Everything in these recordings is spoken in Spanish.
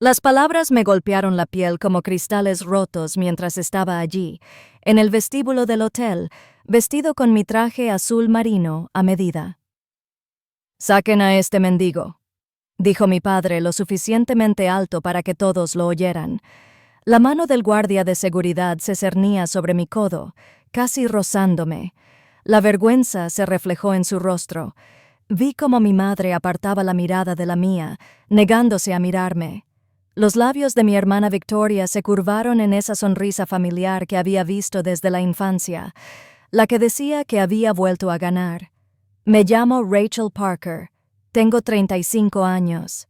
Las palabras me golpearon la piel como cristales rotos mientras estaba allí, en el vestíbulo del hotel, vestido con mi traje azul marino a medida. «Saquen a este mendigo», dijo mi padre lo suficientemente alto para que todos lo oyeran. La mano del guardia de seguridad se cernía sobre mi codo, casi rozándome. La vergüenza se reflejó en su rostro. Vi cómo mi madre apartaba la mirada de la mía, negándose a mirarme. Los labios de mi hermana Victoria se curvaron en esa sonrisa familiar que había visto desde la infancia, la que decía que había vuelto a ganar. Me llamo Rachel Parker. Tengo 35 años.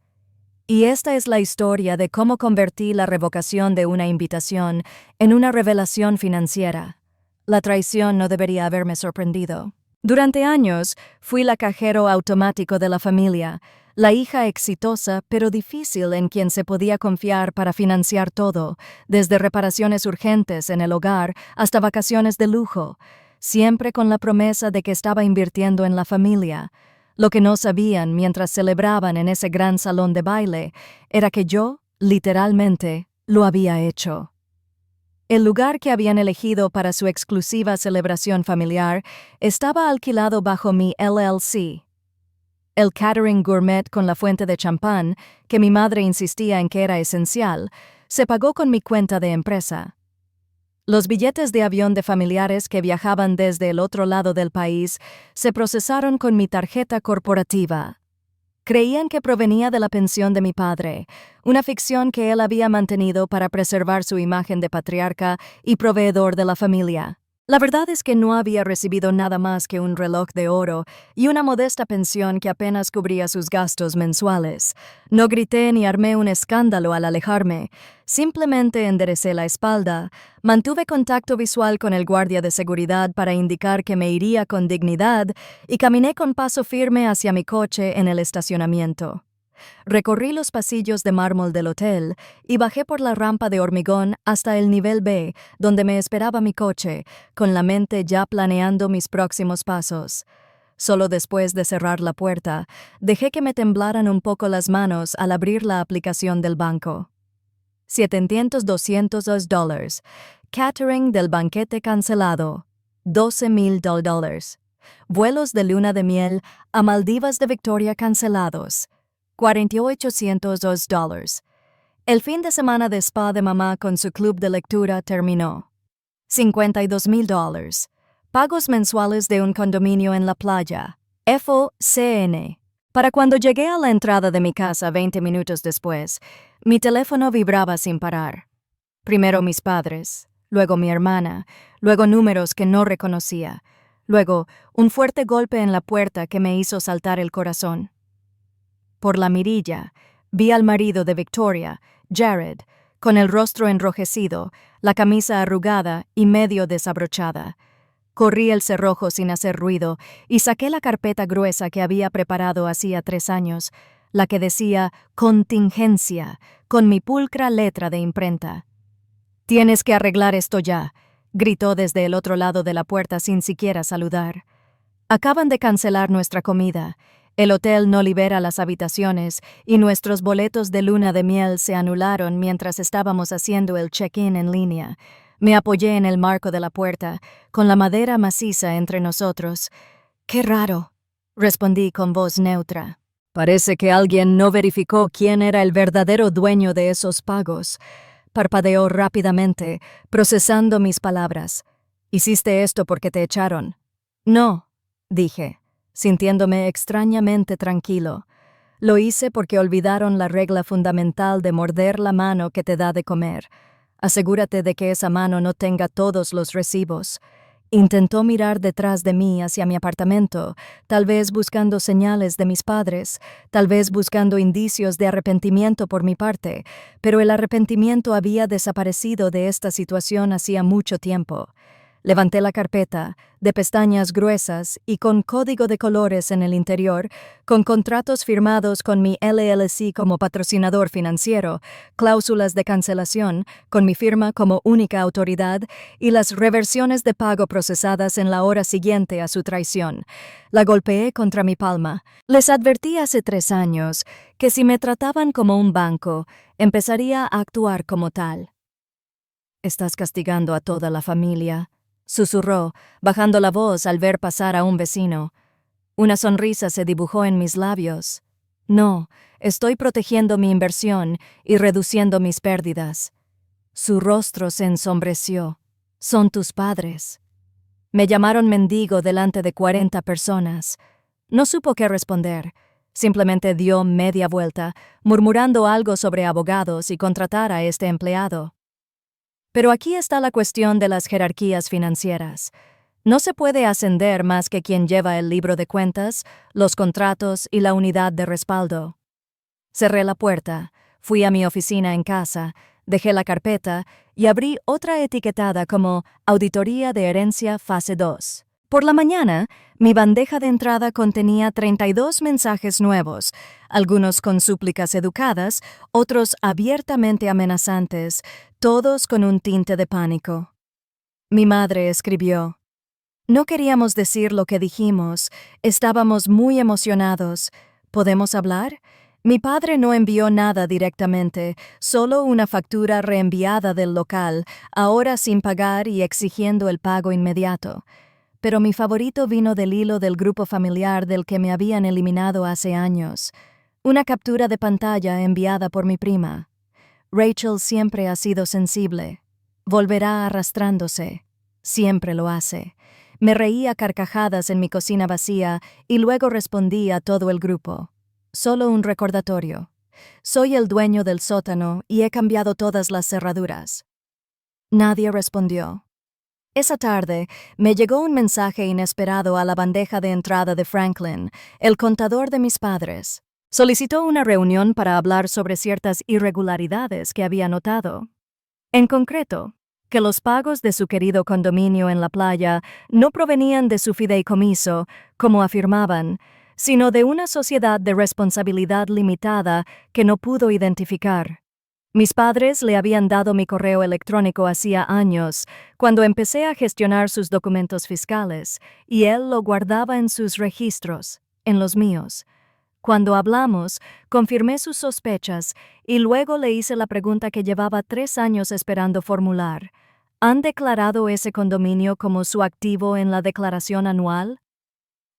Y esta es la historia de cómo convertí la revocación de una invitación en una revelación financiera. La traición no debería haberme sorprendido. Durante años, fui la cajero automático de la familia, la hija exitosa pero difícil en quien se podía confiar para financiar todo, desde reparaciones urgentes en el hogar hasta vacaciones de lujo, siempre con la promesa de que estaba invirtiendo en la familia. Lo que no sabían mientras celebraban en ese gran salón de baile era que yo, literalmente, lo había hecho. El lugar que habían elegido para su exclusiva celebración familiar estaba alquilado bajo mi LLC. El catering gourmet con la fuente de champán, que mi madre insistía en que era esencial, se pagó con mi cuenta de empresa. Los billetes de avión de familiares que viajaban desde el otro lado del país se procesaron con mi tarjeta corporativa. Creían que provenía de la pensión de mi padre, una ficción que él había mantenido para preservar su imagen de patriarca y proveedor de la familia. La verdad es que no había recibido nada más que un reloj de oro y una modesta pensión que apenas cubría sus gastos mensuales. No grité ni armé un escándalo al alejarme. Simplemente enderecé la espalda, mantuve contacto visual con el guardia de seguridad para indicar que me iría con dignidad y caminé con paso firme hacia mi coche en el estacionamiento. Recorrí los pasillos de mármol del hotel y bajé por la rampa de hormigón hasta el nivel B, donde me esperaba mi coche, con la mente ya planeando mis próximos pasos. Solo después de cerrar la puerta, dejé que me temblaran un poco las manos al abrir la aplicación del banco. $700-200. Catering del banquete cancelado. $12,000. Vuelos de luna de miel a Maldivas de Victoria cancelados. $4,802. El fin de semana de spa de mamá con su club de lectura terminó. $52,000. Pagos mensuales de un condominio en la playa. FOCN. Para cuando llegué a la entrada de mi casa 20 minutos después, mi teléfono vibraba sin parar. Primero mis padres, luego mi hermana, luego números que no reconocía, luego un fuerte golpe en la puerta que me hizo saltar el corazón. Por la mirilla, vi al marido de Victoria, Jared, con el rostro enrojecido, la camisa arrugada y medio desabrochada. Corrí el cerrojo sin hacer ruido y saqué la carpeta gruesa que había preparado hacía 3 años, la que decía «Contingencia», con mi pulcra letra de imprenta. «Tienes que arreglar esto ya», gritó desde el otro lado de la puerta sin siquiera saludar. «Acaban de cancelar nuestra comida. El hotel no libera las habitaciones y nuestros boletos de luna de miel se anularon mientras estábamos haciendo el check-in en línea». Me apoyé en el marco de la puerta, con la madera maciza entre nosotros. «Qué raro», respondí con voz neutra. «Parece que alguien no verificó quién era el verdadero dueño de esos pagos». Parpadeó rápidamente, procesando mis palabras. «¿Hiciste esto porque te echaron?» «No», dije, sintiéndome extrañamente tranquilo. «Lo hice porque olvidaron la regla fundamental de morder la mano que te da de comer. Asegúrate de que esa mano no tenga todos los recibos». Intentó mirar detrás de mí hacia mi apartamento, tal vez buscando señales de mis padres, tal vez buscando indicios de arrepentimiento por mi parte, pero el arrepentimiento había desaparecido de esta situación hacía mucho tiempo. Levanté la carpeta, de pestañas gruesas y con código de colores en el interior, con contratos firmados con mi LLC como patrocinador financiero, cláusulas de cancelación, con mi firma como única autoridad y las reversiones de pago procesadas en la hora siguiente a su traición. La golpeé contra mi palma. Les advertí hace 3 años que si me trataban como un banco, empezaría a actuar como tal. «Estás castigando a toda la familia», susurró, bajando la voz al ver pasar a un vecino. Una sonrisa se dibujó en mis labios. «No, estoy protegiendo mi inversión y reduciendo mis pérdidas». Su rostro se ensombreció. «Son tus padres». Me llamaron mendigo delante de 40 personas. No supo qué responder. Simplemente dio media vuelta, murmurando algo sobre abogados y contratar a este empleado. Pero aquí está la cuestión de las jerarquías financieras. No se puede ascender más que quien lleva el libro de cuentas, los contratos y la unidad de respaldo. Cerré la puerta, fui a mi oficina en casa, dejé la carpeta y abrí otra etiquetada como Auditoría de Herencia Fase 2. Por la mañana, mi bandeja de entrada contenía 32 mensajes nuevos, algunos con súplicas educadas, otros abiertamente amenazantes, todos con un tinte de pánico. Mi madre escribió: «No queríamos decir lo que dijimos, estábamos muy emocionados. ¿Podemos hablar?» Mi padre no envió nada directamente, solo una factura reenviada del local, ahora sin pagar y exigiendo el pago inmediato. Pero mi favorito vino del hilo del grupo familiar del que me habían eliminado hace años. Una captura de pantalla enviada por mi prima. Rachel siempre ha sido sensible. Volverá arrastrándose. Siempre lo hace. Me reí a carcajadas en mi cocina vacía y luego respondí a todo el grupo. Solo un recordatorio. Soy el dueño del sótano y he cambiado todas las cerraduras. Nadie respondió. Esa tarde me llegó un mensaje inesperado a la bandeja de entrada de Franklin, el contador de mis padres. Solicitó una reunión para hablar sobre ciertas irregularidades que había notado. En concreto, que los pagos de su querido condominio en la playa no provenían de su fideicomiso, como afirmaban, sino de una sociedad de responsabilidad limitada que no pudo identificar. Mis padres le habían dado mi correo electrónico hacía años, cuando empecé a gestionar sus documentos fiscales, y él lo guardaba en sus registros, en los míos. Cuando hablamos, confirmé sus sospechas y luego le hice la pregunta que llevaba 3 años esperando formular. ¿Han declarado ese condominio como su activo en la declaración anual?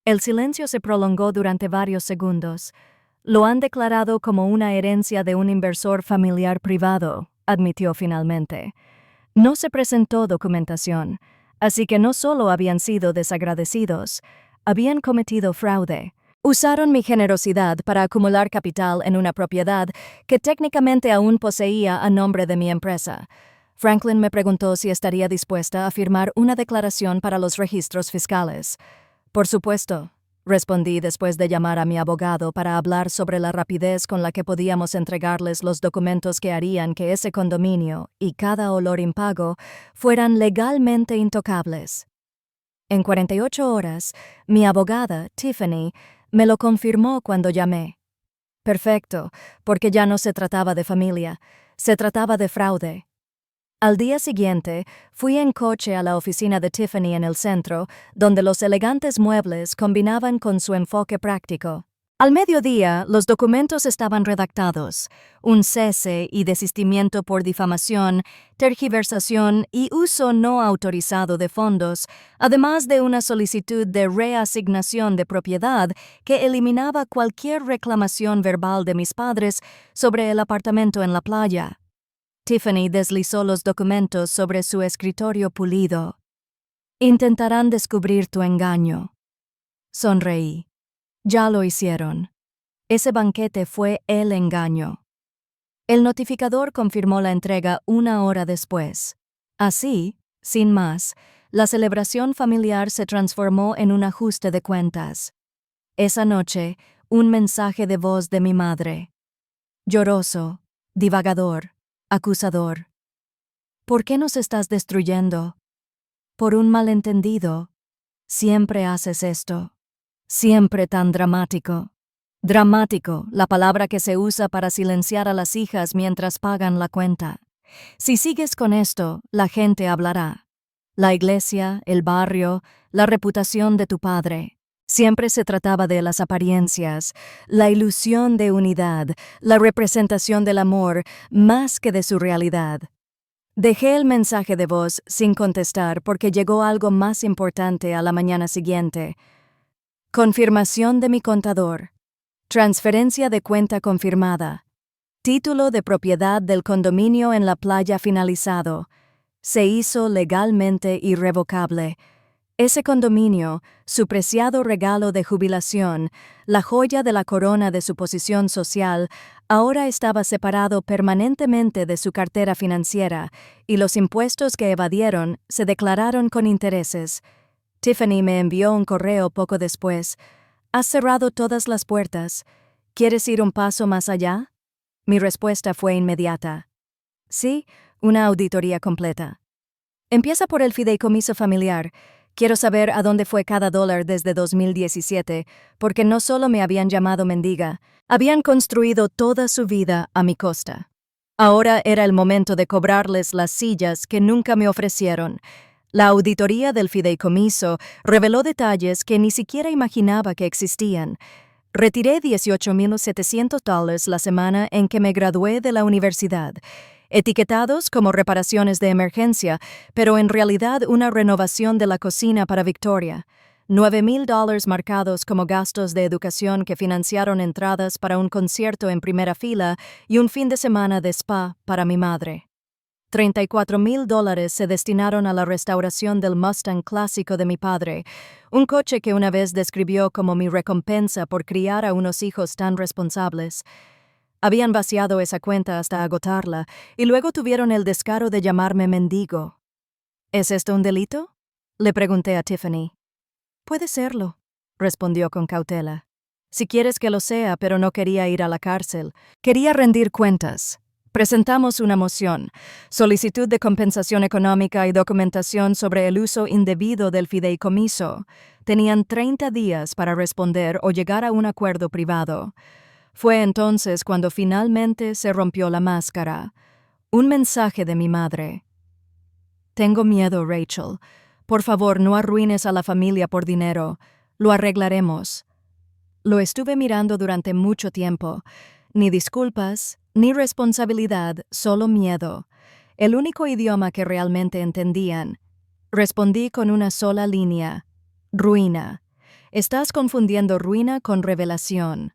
El silencio se prolongó durante varios segundos. Lo han declarado como una herencia de un inversor familiar privado, admitió finalmente. No se presentó documentación, así que no solo habían sido desagradecidos, habían cometido fraude. Usaron mi generosidad para acumular capital en una propiedad que técnicamente aún poseía a nombre de mi empresa. Franklin me preguntó si estaría dispuesta a firmar una declaración para los registros fiscales. «Por supuesto», respondí después de llamar a mi abogado para hablar sobre la rapidez con la que podíamos entregarles los documentos que harían que ese condominio y cada olor impago fueran legalmente intocables. En 48 horas, mi abogada, Tiffany, me lo confirmó cuando llamé. Perfecto, porque ya no se trataba de familia, se trataba de fraude. Al día siguiente, fui en coche a la oficina de Tiffany en el centro, donde los elegantes muebles combinaban con su enfoque práctico. Al mediodía, los documentos estaban redactados: un cese y desistimiento por difamación, tergiversación y uso no autorizado de fondos, además de una solicitud de reasignación de propiedad que eliminaba cualquier reclamación verbal de mis padres sobre el apartamento en la playa. Tiffany deslizó los documentos sobre su escritorio pulido. «Intentarán descubrir tu engaño». Sonreí. Ya lo hicieron. Ese banquete fue el engaño. El notificador confirmó la entrega 1 hora después. Así, sin más, la celebración familiar se transformó en un ajuste de cuentas. Esa noche, un mensaje de voz de mi madre. Lloroso, divagador, acusador. «¿Por qué nos estás destruyendo?» por un malentendido. Siempre haces esto. Siempre tan dramático. Dramático, la palabra que se usa para silenciar a las hijas mientras pagan la cuenta. Si sigues con esto, la gente hablará. La iglesia, el barrio, la reputación de tu padre. Siempre se trataba de las apariencias, la ilusión de unidad, la representación del amor, más que de su realidad. Dejé el mensaje de voz sin contestar porque llegó algo más importante a la mañana siguiente. Confirmación de mi contador. Transferencia de cuenta confirmada. Título de propiedad del condominio en la playa finalizado. Se hizo legalmente irrevocable. Ese condominio, su preciado regalo de jubilación, la joya de la corona de su posición social, ahora estaba separado permanentemente de su cartera financiera, y los impuestos que evadieron se declararon con intereses. Tiffany me envió un correo poco después. ¿Has cerrado todas las puertas? ¿Quieres ir un paso más allá? Mi respuesta fue inmediata. Sí, una auditoría completa. Empieza por el fideicomiso familiar. Quiero saber a dónde fue cada dólar desde 2017, porque no solo me habían llamado mendiga, habían construido toda su vida a mi costa. Ahora era el momento de cobrarles las sillas que nunca me ofrecieron. La auditoría del fideicomiso reveló detalles que ni siquiera imaginaba que existían. Retiré $18,700 la semana en que me gradué de la universidad, etiquetados como reparaciones de emergencia, pero en realidad una renovación de la cocina para Victoria. $9,000 marcados como gastos de educación que financiaron entradas para un concierto en primera fila y un fin de semana de spa para mi madre. $34,000 se destinaron a la restauración del Mustang clásico de mi padre, un coche que una vez describió como mi recompensa por criar a unos hijos tan responsables. Habían vaciado esa cuenta hasta agotarla, y luego tuvieron el descaro de llamarme mendigo. ¿Es esto un delito? Le pregunté a Tiffany. Puede serlo, respondió con cautela. Si quieres que lo sea, pero no quería ir a la cárcel. Quería rendir cuentas. Presentamos una moción, solicitud de compensación económica y documentación sobre el uso indebido del fideicomiso. Tenían 30 días para responder o llegar a un acuerdo privado. Fue entonces cuando finalmente se rompió la máscara. Un mensaje de mi madre. Tengo miedo, Rachel. Por favor, no arruines a la familia por dinero. Lo arreglaremos. Lo estuve mirando durante mucho tiempo. Ni disculpas, ni responsabilidad, solo miedo. El único idioma que realmente entendían. Respondí con una sola línea. Ruina. Estás confundiendo ruina con revelación.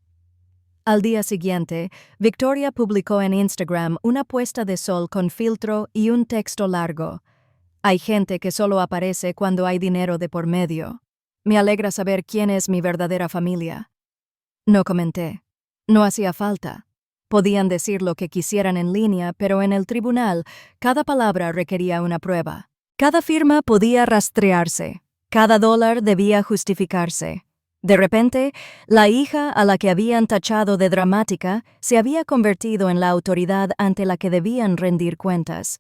Al día siguiente, Victoria publicó en Instagram una puesta de sol con filtro y un texto largo. Hay gente que solo aparece cuando hay dinero de por medio. Me alegra saber quién es mi verdadera familia. No comenté. No hacía falta. Podían decir lo que quisieran en línea, pero en el tribunal, cada palabra requería una prueba. Cada firma podía rastrearse. Cada dólar debía justificarse. De repente, la hija a la que habían tachado de dramática se había convertido en la autoridad ante la que debían rendir cuentas.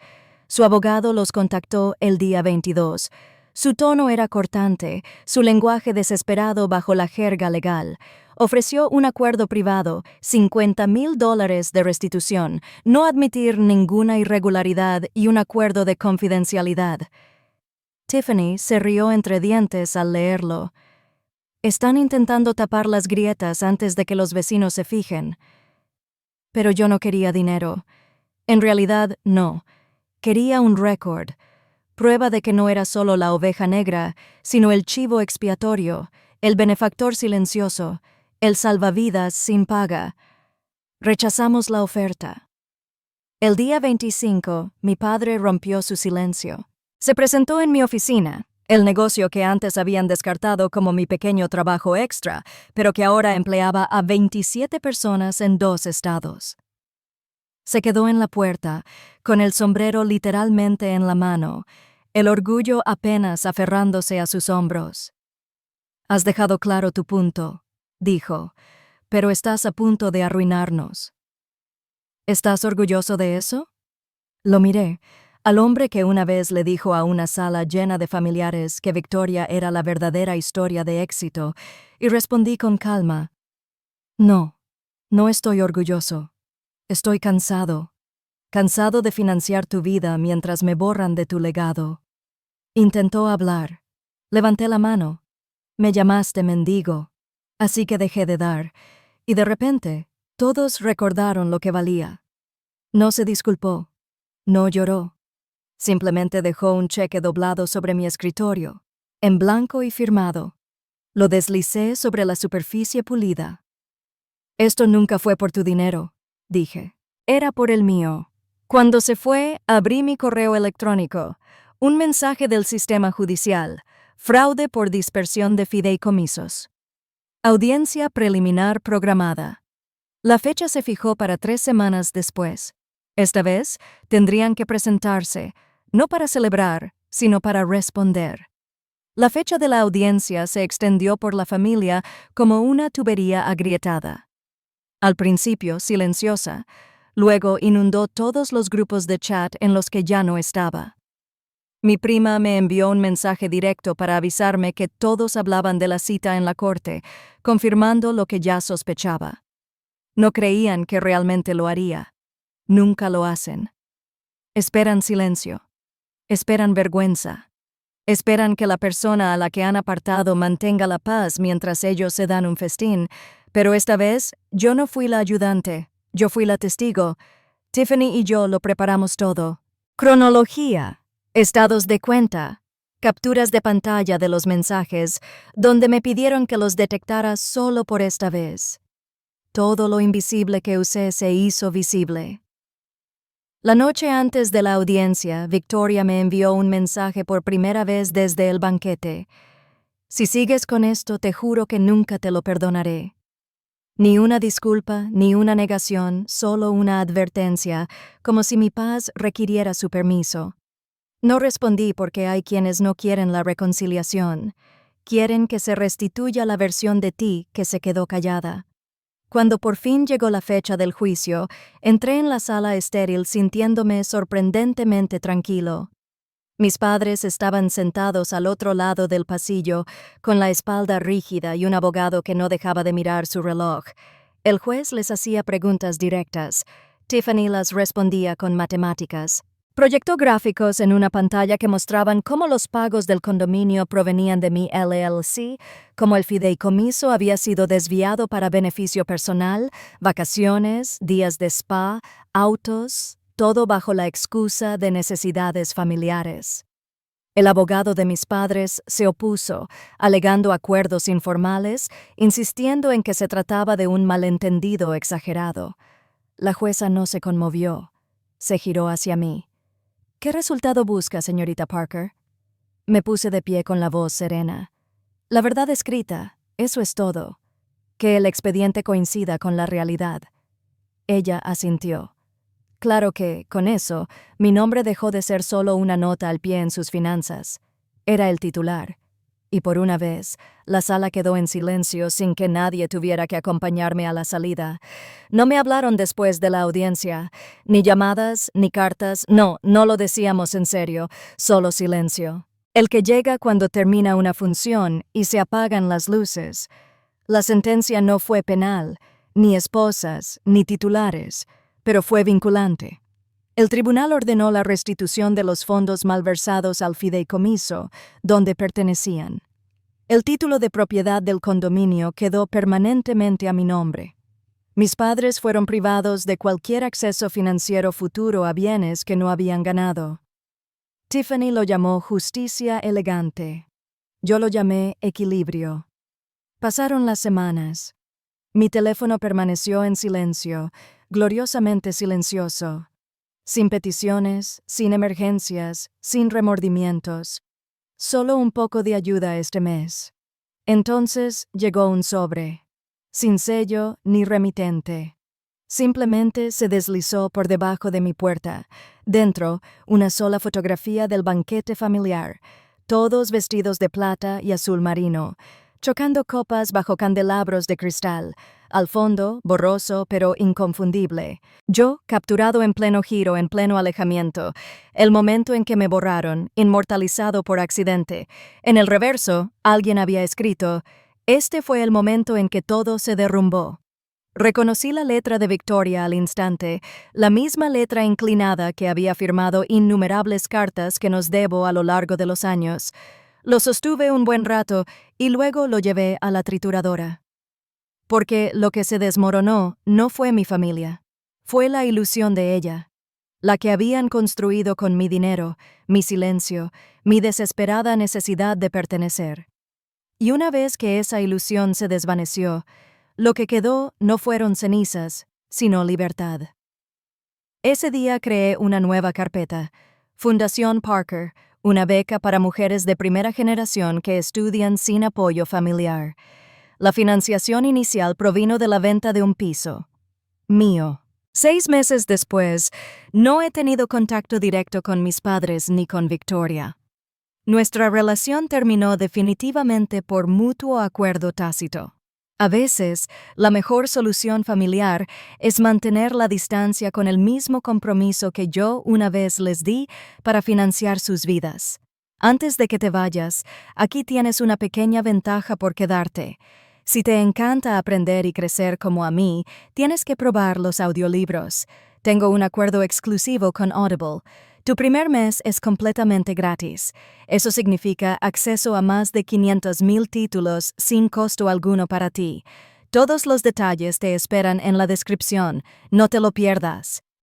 Su abogado los contactó el día 22. Su tono era cortante, su lenguaje desesperado bajo la jerga legal. Ofreció un acuerdo privado, $50,000 de restitución, no admitir ninguna irregularidad y un acuerdo de confidencialidad. Tiffany se rió entre dientes al leerlo. Están intentando tapar las grietas antes de que los vecinos se fijen. Pero yo no quería dinero. En realidad, no. Quería un récord. Prueba de que no era solo la oveja negra, sino el chivo expiatorio, el benefactor silencioso, el salvavidas sin paga. Rechazamos la oferta. El día 25, mi padre rompió su silencio. Se presentó en mi oficina, el negocio que antes habían descartado como mi pequeño trabajo extra, pero que ahora empleaba a 27 personas en 2 estados. Se quedó en la puerta, con el sombrero literalmente en la mano, el orgullo apenas aferrándose a sus hombros. Has dejado claro tu punto, dijo, pero estás a punto de arruinarnos. ¿Estás orgulloso de eso? Lo miré. Al hombre que una vez le dijo a una sala llena de familiares que Victoria era la verdadera historia de éxito, y respondí con calma: No, no estoy orgulloso. Estoy cansado. Cansado de financiar tu vida mientras me borran de tu legado. Intentó hablar. Levanté la mano. Me llamaste mendigo. Así que dejé de dar, y de repente, todos recordaron lo que valía. No se disculpó. No lloró. Simplemente dejó un cheque doblado sobre mi escritorio, en blanco y firmado. Lo deslicé sobre la superficie pulida. Esto nunca fue por tu dinero, dije. Era por el mío. Cuando se fue, abrí mi correo electrónico. Un mensaje del sistema judicial. Fraude por dispersión de fideicomisos. Audiencia preliminar programada. La fecha se fijó para 3 semanas después. Esta vez, tendrían que presentarse, no para celebrar, sino para responder. La fecha de la audiencia se extendió por la familia como una tubería agrietada. Al principio, silenciosa, luego inundó todos los grupos de chat en los que ya no estaba. Mi prima me envió un mensaje directo para avisarme que todos hablaban de la cita en la corte, confirmando lo que ya sospechaba. No creían que realmente lo haría. Nunca lo hacen. Esperan silencio. Esperan vergüenza. Esperan que la persona a la que han apartado mantenga la paz mientras ellos se dan un festín, pero esta vez yo no fui la ayudante, yo fui la testigo. Tiffany y yo lo preparamos todo. Cronología, estados de cuenta, capturas de pantalla de los mensajes, donde me pidieron que los detectara solo por esta vez. Todo lo invisible que usé se hizo visible. La noche antes de la audiencia, Victoria me envió un mensaje por primera vez desde el banquete. Si sigues con esto, te juro que nunca te lo perdonaré. Ni una disculpa, ni una negación, solo una advertencia, como si mi paz requiriera su permiso. No respondí porque hay quienes no quieren la reconciliación. Quieren que se restituya la versión de ti que se quedó callada. Cuando por fin llegó la fecha del juicio, entré en la sala estéril sintiéndome sorprendentemente tranquilo. Mis padres estaban sentados al otro lado del pasillo, con la espalda rígida y un abogado que no dejaba de mirar su reloj. El juez les hacía preguntas directas. Tiffany las respondía con matemáticas. Proyectó gráficos en una pantalla que mostraban cómo los pagos del condominio provenían de mi LLC, cómo el fideicomiso había sido desviado para beneficio personal, vacaciones, días de spa, autos, todo bajo la excusa de necesidades familiares. El abogado de mis padres se opuso, alegando acuerdos informales, insistiendo en que se trataba de un malentendido exagerado. La jueza no se conmovió. Se giró hacia mí. ¿Qué resultado busca, señorita Parker? Me puse de pie con la voz serena. La verdad escrita, eso es todo. Que el expediente coincida con la realidad. Ella asintió. Claro que, con eso, mi nombre dejó de ser solo una nota al pie en sus finanzas. Era el titular. Y por una vez, la sala quedó en silencio sin que nadie tuviera que acompañarme a la salida. No me hablaron después de la audiencia, ni llamadas, ni cartas, no lo decíamos en serio, solo silencio. El que llega cuando termina una función y se apagan las luces. La sentencia no fue penal, ni esposas, ni titulares, pero fue vinculante. El tribunal ordenó la restitución de los fondos malversados al fideicomiso, donde pertenecían. El título de propiedad del condominio quedó permanentemente a mi nombre. Mis padres fueron privados de cualquier acceso financiero futuro a bienes que no habían ganado. Tiffany lo llamó justicia elegante. Yo lo llamé equilibrio. Pasaron las semanas. Mi teléfono permaneció en silencio, gloriosamente silencioso. Sin peticiones, sin emergencias, sin remordimientos. Solo un poco de ayuda este mes. Entonces llegó un sobre, sin sello ni remitente. Simplemente se deslizó por debajo de mi puerta. Dentro, una sola fotografía del banquete familiar, todos vestidos de plata y azul marino, chocando copas bajo candelabros de cristal, Al fondo, borroso pero inconfundible. Yo, capturado en pleno giro, en pleno alejamiento. El momento en que me borraron, inmortalizado por accidente. En el reverso, alguien había escrito: este fue el momento en que todo se derrumbó. Reconocí la letra de Victoria al instante, la misma letra inclinada que había firmado innumerables cartas que nos debo a lo largo de los años. Lo sostuve un buen rato y luego lo llevé a la trituradora. Porque lo que se desmoronó no fue mi familia, fue la ilusión de ella, la que habían construido con mi dinero, mi silencio, mi desesperada necesidad de pertenecer. Y una vez que esa ilusión se desvaneció, lo que quedó no fueron cenizas, sino libertad. Ese día creé una nueva carpeta, Fundación Parker, una beca para mujeres de primera generación que estudian sin apoyo familiar. La financiación inicial provino de la venta de un piso. Mío. 6 meses después, no he tenido contacto directo con mis padres ni con Victoria. Nuestra relación terminó definitivamente por mutuo acuerdo tácito. A veces, la mejor solución familiar es mantener la distancia con el mismo compromiso que yo una vez les di para financiar sus vidas. Antes de que te vayas, aquí tienes una pequeña ventaja por quedarte. Si te encanta aprender y crecer como a mí, tienes que probar los audiolibros. Tengo un acuerdo exclusivo con Audible. Tu primer mes es completamente gratis. Eso significa acceso a más de 500,000 títulos sin costo alguno para ti. Todos los detalles te esperan en la descripción. No te lo pierdas.